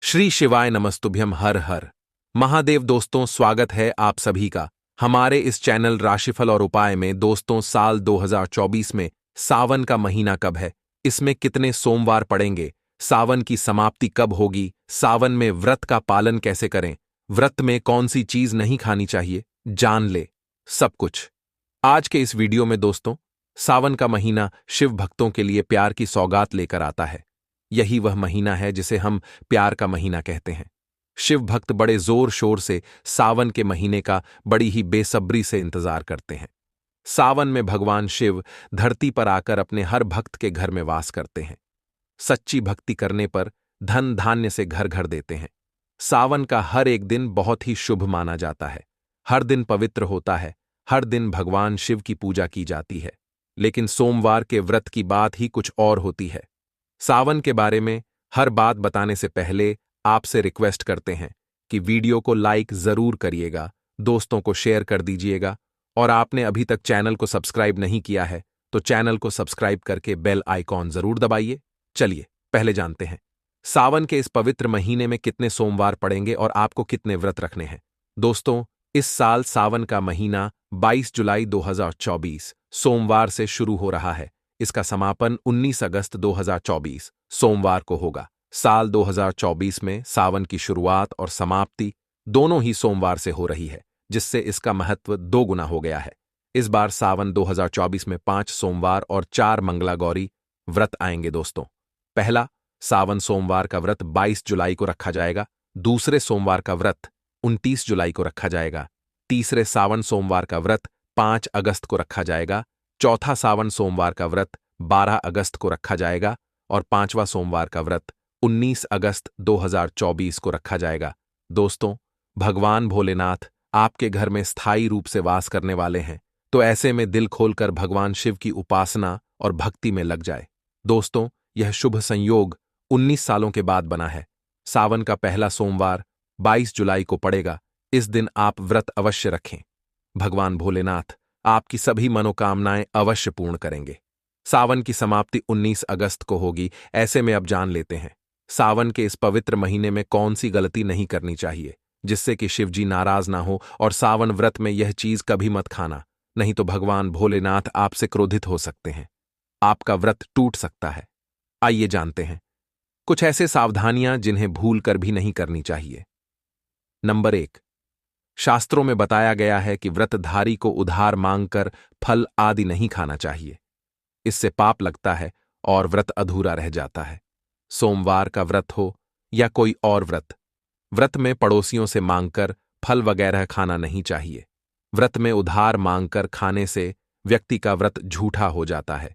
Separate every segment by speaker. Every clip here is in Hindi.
Speaker 1: श्री शिवाय नमस्तुभ्यम हर हर महादेव। दोस्तों, स्वागत है आप सभी का हमारे इस चैनल राशिफल और उपाय में। दोस्तों, साल 2024 में सावन का महीना कब है, इसमें कितने सोमवार पड़ेंगे, सावन की समाप्ति कब होगी, सावन में व्रत का पालन कैसे करें, व्रत में कौन सी चीज नहीं खानी चाहिए, जान ले सब कुछ आज के इस वीडियो में। दोस्तों, सावन का महीना शिव भक्तों के लिए प्यार की सौगात लेकर आता है। यही वह महीना है जिसे हम प्यार का महीना कहते हैं। शिव भक्त बड़े जोर शोर से सावन के महीने का बड़ी ही बेसब्री से इंतजार करते हैं। सावन में भगवान शिव धरती पर आकर अपने हर भक्त के घर में वास करते हैं। सच्ची भक्ति करने पर धन धान्य से घर घर देते हैं। सावन का हर एक दिन बहुत ही शुभ माना जाता है। हर दिन पवित्र होता है। हर दिन भगवान शिव की पूजा की जाती है। लेकिन सोमवार के व्रत की बात ही कुछ और होती है। सावन के बारे में हर बात बताने से पहले आपसे रिक्वेस्ट करते हैं कि वीडियो को लाइक जरूर करिएगा, दोस्तों को शेयर कर दीजिएगा, और आपने अभी तक चैनल को सब्सक्राइब नहीं किया है तो चैनल को सब्सक्राइब करके बेल आइकॉन जरूर दबाइए। चलिए पहले जानते हैं सावन के इस पवित्र महीने में कितने सोमवार पड़ेंगे और आपको कितने व्रत रखने हैं। दोस्तों, इस साल सावन का महीना 22 जुलाई 2024 सोमवार से शुरू हो रहा है। इसका समापन 19 अगस्त 2024 सोमवार को होगा। साल 2024 में सावन की शुरुआत और समाप्ति दोनों ही सोमवार से हो रही है, जिससे इसका महत्व 2 गुना हो गया है। इस बार सावन 2024 में 5 सोमवार और 4 मंगला गौरी व्रत आएंगे। दोस्तों, पहला सावन सोमवार का व्रत 22 जुलाई को रखा जाएगा। दूसरे सोमवार का व्रत 29 जुलाई को रखा जाएगा। तीसरे सावन सोमवार का व्रत 5 अगस्त को रखा जाएगा। चौथा सावन सोमवार का व्रत 12 अगस्त को रखा जाएगा और 5वां सोमवार का व्रत 19 अगस्त 2024 को रखा जाएगा। दोस्तों, भगवान भोलेनाथ आपके घर में स्थायी रूप से वास करने वाले हैं, तो ऐसे में दिल खोलकर भगवान शिव की उपासना और भक्ति में लग जाए। दोस्तों, यह शुभ संयोग 19 सालों के बाद बना है। सावन का पहला सोमवार 22 जुलाई को पड़ेगा। इस दिन आप व्रत अवश्य रखें। भगवान भोलेनाथ आपकी सभी मनोकामनाएं अवश्य पूर्ण करेंगे। सावन की समाप्ति 19 अगस्त को होगी। ऐसे में अब जान लेते हैं सावन के इस पवित्र महीने में कौन सी गलती नहीं करनी चाहिए, जिससे कि शिव जी नाराज ना हो। और सावन व्रत में यह चीज कभी मत खाना, नहीं तो भगवान भोलेनाथ आपसे क्रोधित हो सकते हैं, आपका व्रत टूट सकता है। आइए जानते हैं कुछ ऐसे सावधानियां जिन्हें भूल कर भी नहीं करनी चाहिए। नंबर 1, शास्त्रों में बताया गया है कि व्रतधारी को उधार मांगकर फल आदि नहीं खाना चाहिए। इससे पाप लगता है और व्रत अधूरा रह जाता है। सोमवार का व्रत हो या कोई और व्रत, व्रत में पड़ोसियों से मांगकर फल वगैरह खाना नहीं चाहिए। व्रत में उधार मांगकर खाने से व्यक्ति का व्रत झूठा हो जाता है।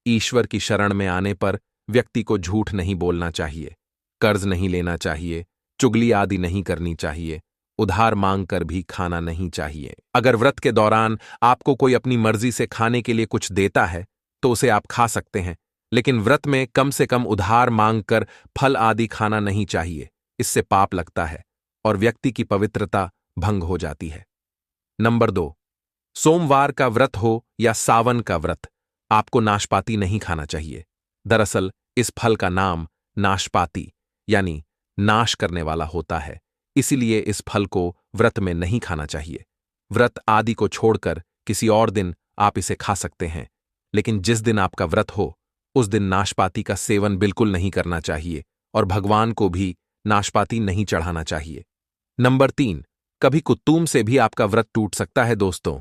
Speaker 1: ईश्वर की शरण में आने पर व्यक्ति को झूठ नहीं बोलना चाहिए, कर्ज नहीं लेना चाहिए, चुगली आदि नहीं करनी चाहिए, उधार मांगकर भी खाना नहीं चाहिए। अगर व्रत के दौरान आपको कोई अपनी मर्जी से खाने के लिए कुछ देता है तो उसे आप खा सकते हैं, लेकिन व्रत में कम से कम उधार मांगकर फल आदि खाना नहीं चाहिए। इससे पाप लगता है और व्यक्ति की पवित्रता भंग हो जाती है। नंबर 2, सोमवार का व्रत हो या सावन का व्रत, आपको नाशपाती नहीं खाना चाहिए। दरअसल इस फल का नाम नाशपाती यानी नाश करने वाला होता है, इसीलिए इस फल को व्रत में नहीं खाना चाहिए। व्रत आदि को छोड़कर किसी और दिन आप इसे खा सकते हैं, लेकिन जिस दिन आपका व्रत हो उस दिन नाशपाती का सेवन बिल्कुल नहीं करना चाहिए और भगवान को भी नाशपाती नहीं चढ़ाना चाहिए। नंबर 3, कभी कुत्तूम से भी आपका व्रत टूट सकता है। दोस्तों,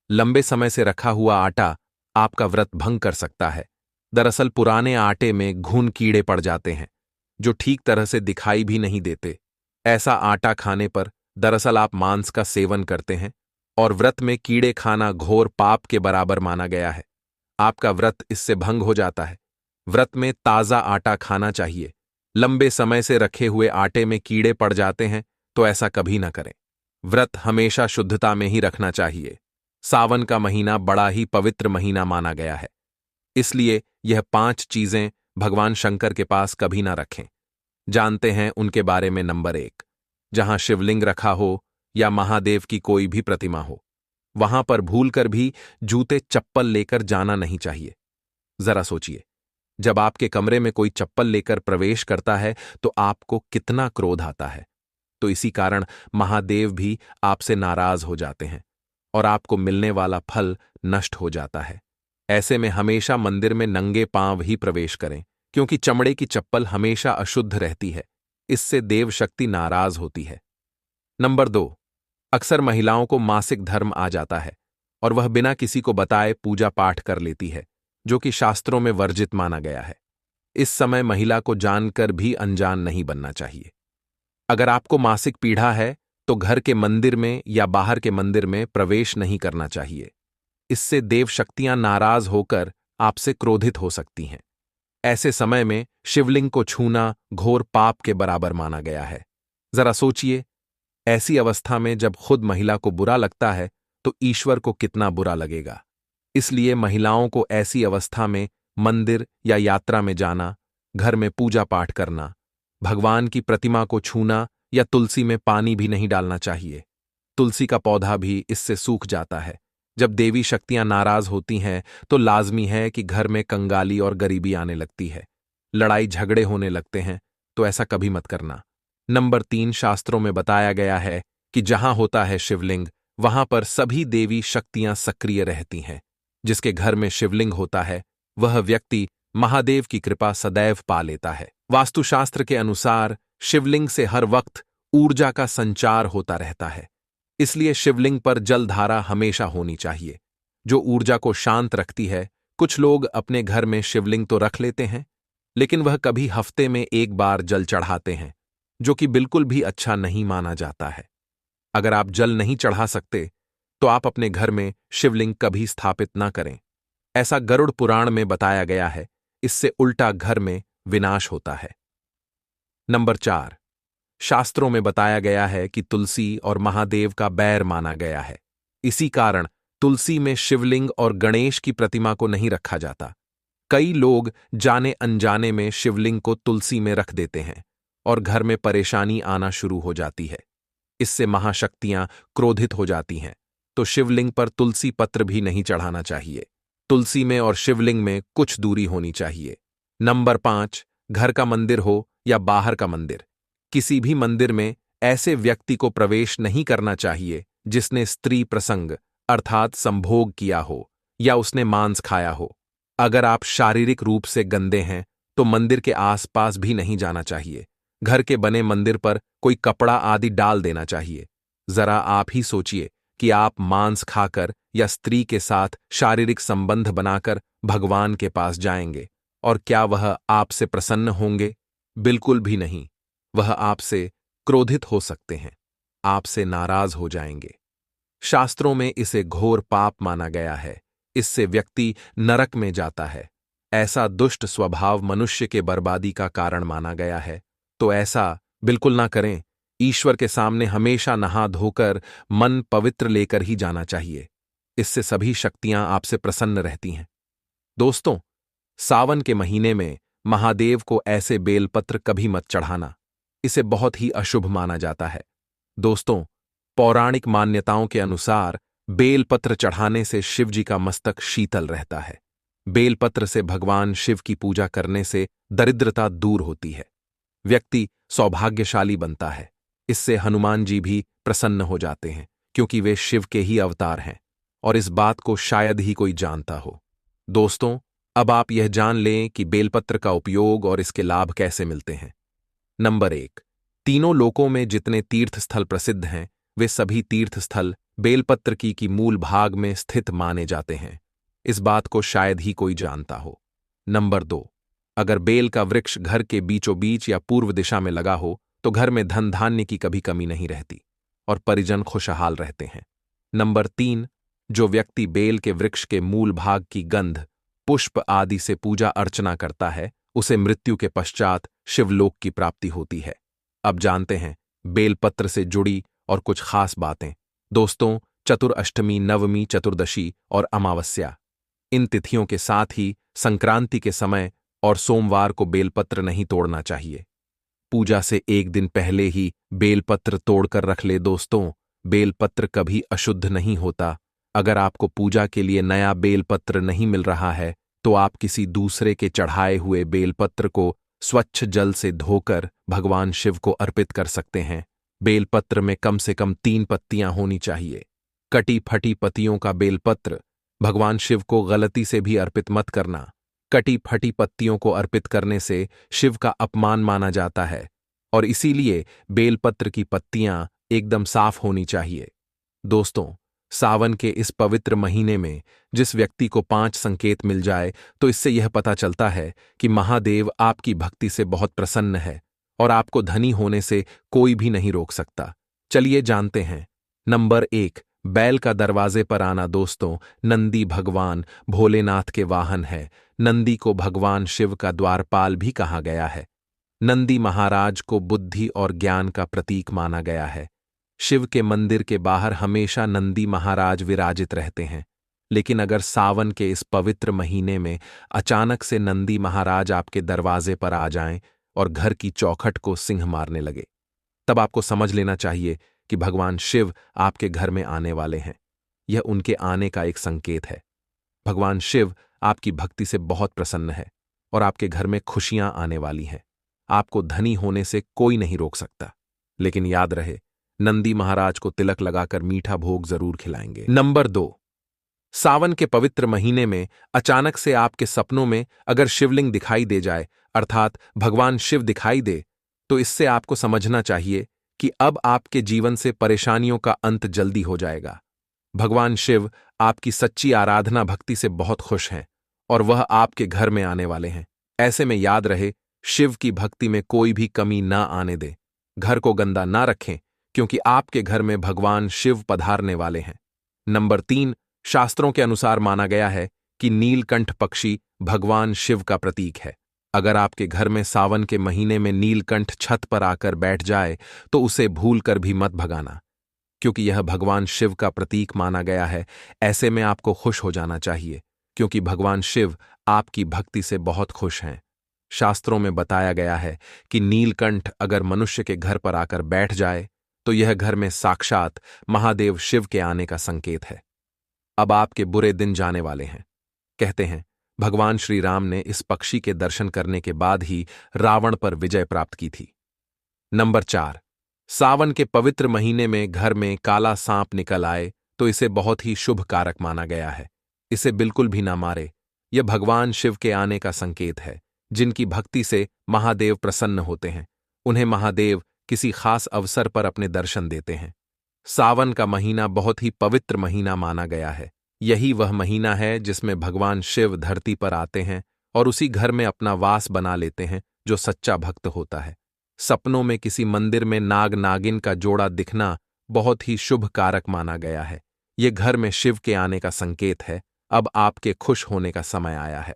Speaker 1: लंबे समय से रखा हुआ आटा आपका व्रत भंग कर सकता है। दरअसल पुराने आटे में घुन कीड़े पड़ जाते हैं जो ठीक तरह से दिखाई भी नहीं देते। ऐसा आटा खाने पर दरअसल आप मांस का सेवन करते हैं और व्रत में कीड़े खाना घोर पाप के बराबर माना गया है। आपका व्रत इससे भंग हो जाता है। व्रत में ताजा आटा खाना चाहिए। लंबे समय से रखे हुए आटे में कीड़े पड़ जाते हैं तो ऐसा कभी ना करें। व्रत हमेशा शुद्धता में ही रखना चाहिए। सावन का महीना बड़ा ही पवित्र महीना माना गया है, इसलिए यह 5 चीजें भगवान शंकर के पास कभी ना रखें। जानते हैं उनके बारे में। नंबर 1, जहां शिवलिंग रखा हो या महादेव की कोई भी प्रतिमा हो, वहां पर भूलकर भी जूते चप्पल लेकर जाना नहीं चाहिए। जरा सोचिए, जब आपके कमरे में कोई चप्पल लेकर प्रवेश करता है तो आपको कितना क्रोध आता है। तो इसी कारण महादेव भी आपसे नाराज हो जाते हैं और आपको मिलने वाला फल नष्ट हो जाता है। ऐसे में हमेशा मंदिर में नंगे पांव ही प्रवेश करें, क्योंकि चमड़े की चप्पल हमेशा अशुद्ध रहती है। इससे देव शक्ति नाराज होती है। नंबर 2, अक्सर महिलाओं को मासिक धर्म आ जाता है और वह बिना किसी को बताए पूजा पाठ कर लेती है, जो कि शास्त्रों में वर्जित माना गया है। इस समय महिला को जानकर भी अनजान नहीं बनना चाहिए। अगर आपको मासिक पीड़ा है तो घर के मंदिर में या बाहर के मंदिर में प्रवेश नहीं करना चाहिए। इससे देव शक्तियां नाराज होकर आपसे क्रोधित हो सकती हैं। ऐसे समय में शिवलिंग को छूना घोर पाप के बराबर माना गया है। जरा सोचिए, ऐसी अवस्था में जब खुद महिला को बुरा लगता है तो ईश्वर को कितना बुरा लगेगा। इसलिए महिलाओं को ऐसी अवस्था में मंदिर या यात्रा में जाना, घर में पूजा पाठ करना, भगवान की प्रतिमा को छूना या तुलसी में पानी भी नहीं डालना चाहिए। तुलसी का पौधा भी इससे सूख जाता है। जब देवी शक्तियां नाराज होती हैं तो लाजमी है कि घर में कंगाली और गरीबी आने लगती है, लड़ाई झगड़े होने लगते हैं, तो ऐसा कभी मत करना। नंबर 3, शास्त्रों में बताया गया है कि जहां होता है शिवलिंग वहां पर सभी देवी शक्तियां सक्रिय रहती हैं। जिसके घर में शिवलिंग होता है वह व्यक्ति महादेव की कृपा सदैव पा लेता है। वास्तुशास्त्र के अनुसार शिवलिंग से हर वक्त ऊर्जा का संचार होता रहता है। इसलिए शिवलिंग पर जलधारा हमेशा होनी चाहिए, जो ऊर्जा को शांत रखती है। कुछ लोग अपने घर में शिवलिंग तो रख लेते हैं, लेकिन वह कभी हफ्ते में एक बार जल चढ़ाते हैं, जो कि बिल्कुल भी अच्छा नहीं माना जाता है। अगर आप जल नहीं चढ़ा सकते तो आप अपने घर में शिवलिंग कभी स्थापित न करें। ऐसा गरुड़ पुराण में बताया गया है। इससे उल्टा घर में विनाश होता है। नंबर 4, शास्त्रों में बताया गया है कि तुलसी और महादेव का बैर माना गया है। इसी कारण तुलसी में शिवलिंग और गणेश की प्रतिमा को नहीं रखा जाता। कई लोग जाने अनजाने में शिवलिंग को तुलसी में रख देते हैं और घर में परेशानी आना शुरू हो जाती है। इससे महाशक्तियां क्रोधित हो जाती हैं। तो शिवलिंग पर तुलसी पत्र भी नहीं चढ़ाना चाहिए। तुलसी में और शिवलिंग में कुछ दूरी होनी चाहिए। नंबर 5, घर का मंदिर हो या बाहर का मंदिर, किसी भी मंदिर में ऐसे व्यक्ति को प्रवेश नहीं करना चाहिए जिसने स्त्री प्रसंग अर्थात संभोग किया हो या उसने मांस खाया हो। अगर आप शारीरिक रूप से गंदे हैं तो मंदिर के आसपास भी नहीं जाना चाहिए। घर के बने मंदिर पर कोई कपड़ा आदि डाल देना चाहिए। जरा आप ही सोचिए कि आप मांस खाकर या स्त्री के साथ शारीरिक संबंध बनाकर भगवान के पास जाएंगे और क्या वह आपसे प्रसन्न होंगे? बिल्कुल भी नहीं। वह आपसे क्रोधित हो सकते हैं, आपसे नाराज हो जाएंगे। शास्त्रों में इसे घोर पाप माना गया है। इससे व्यक्ति नरक में जाता है। ऐसा दुष्ट स्वभाव मनुष्य के बर्बादी का कारण माना गया है। तो ऐसा बिल्कुल ना करें। ईश्वर के सामने हमेशा नहा धोकर मन पवित्र लेकर ही जाना चाहिए। इससे सभी शक्तियां आपसे प्रसन्न रहती हैं। दोस्तों, सावन के महीने में महादेव को ऐसे बेलपत्र कभी मत चढ़ाना। इसे बहुत ही अशुभ माना जाता है। दोस्तों, पौराणिक मान्यताओं के अनुसार बेलपत्र चढ़ाने से शिव जी का मस्तक शीतल रहता है। बेलपत्र से भगवान शिव की पूजा करने से दरिद्रता दूर होती है। व्यक्ति सौभाग्यशाली बनता है। इससे हनुमान जी भी प्रसन्न हो जाते हैं, क्योंकि वे शिव के ही अवतार हैं और इस बात को शायद ही कोई जानता हो। दोस्तों, अब आप यह जान लें कि बेलपत्र का उपयोग और इसके लाभ कैसे मिलते हैं। नंबर 1, तीनों लोकों में जितने तीर्थ स्थल प्रसिद्ध हैं वे सभी तीर्थ स्थल बेलपत्र की मूल भाग में स्थित माने जाते हैं। इस बात को शायद ही कोई जानता हो। नंबर 2, अगर बेल का वृक्ष घर के बीचों बीच या पूर्व दिशा में लगा हो तो घर में धन धान्य की कभी कमी नहीं रहती और परिजन खुशहाल रहते हैं। नंबर 3, जो व्यक्ति बेल के वृक्ष के मूल भाग की गंध, पुष्प आदि से पूजा अर्चना करता है उसे मृत्यु के पश्चात शिवलोक की प्राप्ति होती है। अब जानते हैं बेलपत्र से जुड़ी और कुछ खास बातें। दोस्तों, चतुरअष्टमी, नवमी, चतुर्दशी और अमावस्या, इन तिथियों के साथ ही संक्रांति के समय और सोमवार को बेलपत्र नहीं तोड़ना चाहिए। पूजा से एक दिन पहले ही बेलपत्र तोड़कर रख ले। दोस्तों, बेलपत्र कभी अशुद्ध नहीं होता। अगर आपको पूजा के लिए नया बेलपत्र नहीं मिल रहा है तो आप किसी दूसरे के चढ़ाए हुए बेलपत्र को स्वच्छ जल से धोकर भगवान शिव को अर्पित कर सकते हैं। बेलपत्र में कम से कम 3 पत्तियां होनी चाहिए। कटी फटी पत्तियों का बेलपत्र भगवान शिव को गलती से भी अर्पित मत करना। कटी फटी पत्तियों को अर्पित करने से शिव का अपमान माना जाता है और इसीलिए बेलपत्र की पत्तियां एकदम साफ होनी चाहिए। दोस्तों, सावन के इस पवित्र महीने में जिस व्यक्ति को 5 संकेत मिल जाए तो इससे यह पता चलता है कि महादेव आपकी भक्ति से बहुत प्रसन्न है और आपको धनी होने से कोई भी नहीं रोक सकता। चलिए जानते हैं। नंबर 1, बैल का दरवाजे पर आना। दोस्तों, नंदी भगवान भोलेनाथ के वाहन है। नंदी को भगवान शिव का द्वारपाल भी कहा गया है। नंदी महाराज को बुद्धि और ज्ञान का प्रतीक माना गया है। शिव के मंदिर के बाहर हमेशा नंदी महाराज विराजित रहते हैं। लेकिन अगर सावन के इस पवित्र महीने में अचानक से नंदी महाराज आपके दरवाजे पर आ जाएं और घर की चौखट को सिंह मारने लगे, तब आपको समझ लेना चाहिए कि भगवान शिव आपके घर में आने वाले हैं। यह उनके आने का एक संकेत है। भगवान शिव आपकी भक्ति से बहुत प्रसन्न है और आपके घर में खुशियां आने वाली हैं। आपको धनी होने से कोई नहीं रोक सकता। लेकिन याद रहे, नंदी महाराज को तिलक लगाकर मीठा भोग जरूर खिलाएंगे। नंबर 2, सावन के पवित्र महीने में अचानक से आपके सपनों में अगर शिवलिंग दिखाई दे जाए, अर्थात भगवान शिव दिखाई दे, तो इससे आपको समझना चाहिए कि अब आपके जीवन से परेशानियों का अंत जल्दी हो जाएगा। भगवान शिव आपकी सच्ची आराधना भक्ति से बहुत खुश हैं और वह आपके घर में आने वाले हैं। ऐसे में याद रहे, शिव की भक्ति में कोई भी कमी ना आने दे। घर को गंदा ना रखें, क्योंकि आपके घर में भगवान शिव पधारने वाले हैं। नंबर 3, शास्त्रों के अनुसार माना गया है कि नीलकंठ पक्षी भगवान शिव का प्रतीक है। अगर आपके घर में सावन के महीने में नीलकंठ छत पर आकर बैठ जाए तो उसे भूलकर भी मत भगाना, क्योंकि यह भगवान शिव का प्रतीक माना गया है। ऐसे में आपको खुश हो जाना चाहिए, क्योंकि भगवान शिव आपकी भक्ति से बहुत खुश हैं। शास्त्रों में बताया गया है कि नीलकंठ अगर मनुष्य के घर पर आकर बैठ जाए तो यह घर में साक्षात महादेव शिव के आने का संकेत है। अब आपके बुरे दिन जाने वाले हैं। कहते हैं भगवान श्री राम ने इस पक्षी के दर्शन करने के बाद ही रावण पर विजय प्राप्त की थी। नंबर 4, सावन के पवित्र महीने में घर में काला सांप निकल आए तो इसे बहुत ही शुभ कारक माना गया है। इसे बिल्कुल भी ना मारे। यह भगवान शिव के आने का संकेत है। जिनकी भक्ति से महादेव प्रसन्न होते हैं, उन्हें महादेव किसी खास अवसर पर अपने दर्शन देते हैं। सावन का महीना बहुत ही पवित्र महीना माना गया है। यही वह महीना है जिसमें भगवान शिव धरती पर आते हैं और उसी घर में अपना वास बना लेते हैं जो सच्चा भक्त होता है। सपनों में किसी मंदिर में नाग नागिन का जोड़ा दिखना बहुत ही शुभ कारक माना गया है। ये घर में शिव के आने का संकेत है। अब आपके खुश होने का समय आया है।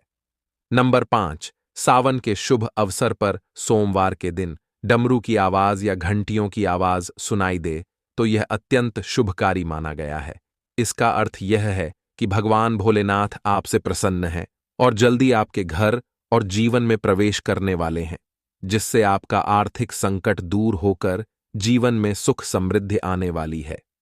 Speaker 1: नंबर 5, सावन के शुभ अवसर पर सोमवार के दिन डमरू की आवाज या घंटियों की आवाज सुनाई दे तो यह अत्यंत शुभकारी माना गया है। इसका अर्थ यह है कि भगवान भोलेनाथ आपसे प्रसन्न हैं और जल्दी आपके घर और जीवन में प्रवेश करने वाले हैं, जिससे आपका आर्थिक संकट दूर होकर जीवन में सुख समृद्धि आने वाली है।